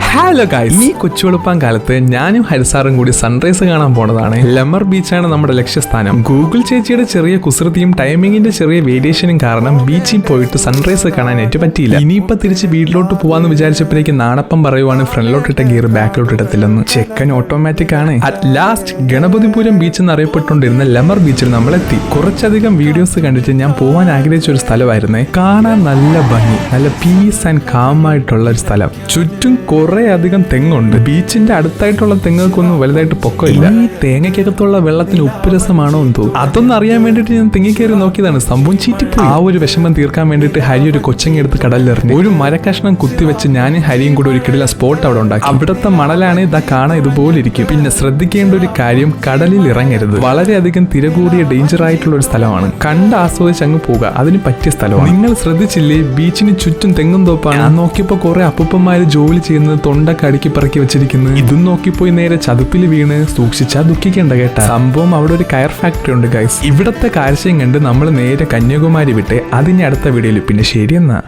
Hello guys, ഈ കൊച്ചുവെളുപ്പാൻ കാലത്ത് ഞാനും ഹരിസാറും കൂടി സൺറൈസ് കാണാൻ പോണതാണ്. ലെമർ ബീച്ചാണ് നമ്മുടെ ലക്ഷ്യസ്ഥാനം. ഗൂഗിൾ ചേച്ചിയുടെ ചെറിയ കുസൃതിയും ടൈമിങ്ങിന്റെ ചെറിയ വേരിയേഷനും കാരണം ബീച്ചിൽ പോയിട്ട് സൺറൈസ് കാണാനായിട്ട് പറ്റിയില്ല. ഇനിയിപ്പോ തിരിച്ച് വീട്ടിലോട്ട് പോവാന്ന് വിചാരിച്ചപ്പോഴേക്ക് നാണപ്പം പറയുവാണ് ഫ്രണ്ടിലോട്ടിട്ട ഗിയർ ബാക്കിലോട്ട് ഇടത്തില്ലെന്ന്. ചെക്കൻ ഓട്ടോമാറ്റിക് ആണ്. അറ്റ് ലാസ്റ്റ് ഗണപതിപുരം ബീച്ച് എന്നറിയപ്പെട്ടുകൊണ്ടിരുന്ന ലെമർ ബീച്ചിൽ നമ്മളെത്തി. കുറച്ചധികം വീഡിയോസ് കണ്ടിട്ട് ഞാൻ പോവാൻ ആഗ്രഹിച്ച ഒരു സ്ഥലമായിരുന്നേ. കാണാൻ നല്ല ഭംഗി, നല്ല പീസ് ആൻഡ് കാം ആയിട്ടുള്ള ഒരു സ്ഥലം. ചുറ്റും കുറെ അധികം തെങ്ങുണ്ട്. ബീച്ചിന്റെ അടുത്തായിട്ടുള്ള തെങ്ങൾക്കൊന്നും വലുതായിട്ട് പൊക്കമില്ല. ഈ തേങ്ങയ്ക്കകത്തുള്ള വെള്ളത്തിന് ഉപ്പ് രസമാണോ എന്തോ അതൊന്നും അറിയാൻ വേണ്ടിട്ട് ഞാൻ തെങ്ങി കയറി നോക്കിയതാണ്. സംഭവം ചീറ്റിപ്പോയി. ആ ഒരു വിഷമം തീർക്കാൻ വേണ്ടിട്ട് ഹരി ഒരു കൊച്ചങ്ങ എടുത്ത് കടലിലെറിഞ്ഞു. ഒരു മരക്കഷ്ണം കുത്തിവെച്ച് ഞാനും ഹരിയും കൂടെ ഒരു കിടില സ്പോട്ട് അവിടെ ഉണ്ടാക്കി. അവിടുത്തെ മണലാണ് ഇതാ കാണാൻ ഇതുപോലെ ഇരിക്കും. പിന്നെ ശ്രദ്ധിക്കേണ്ട ഒരു കാര്യം, കടലിൽ ഇറങ്ങരുത്. വളരെയധികം തിരകൂടിയ ഡേഞ്ചർ ആയിട്ടുള്ള ഒരു സ്ഥലമാണ്. കണ്ട് ആസ്വദിച്ച് അങ്ങ് പോവുക, അതിന് പറ്റിയ സ്ഥലമാണ്. നിങ്ങൾ ശ്രദ്ധിച്ചില്ലേ, ബീച്ചിന് ചുറ്റും തെങ്ങും തോപ്പാണ്. നോക്കിയപ്പോ കുറെ അപ്പൂപ്പന്മാര് ജോലി ചെയ്യുന്നത് തൊണ്ടൊക്കെ അടുക്കി പറക്കി വെച്ചിരിക്കുന്നു. ഇതും നോക്കിപ്പോയി നേരെ ചതുപ്പിൽ വീണ് സൂക്ഷിച്ചാ ദുഃഖിക്കേണ്ട കേട്ടാ. സംഭവം അവിടെ ഒരു കയർ ഫാക്ടറി ഉണ്ട് ഗൈസ്. ഇവിടത്തെ കാഴ്ചയും കണ്ട് നമ്മൾ നേരെ കന്യാകുമാരി വിട്ട് അതിന്റെ അടുത്ത വീഡിയോയിൽ. പിന്നെ ശരിയെന്നാ.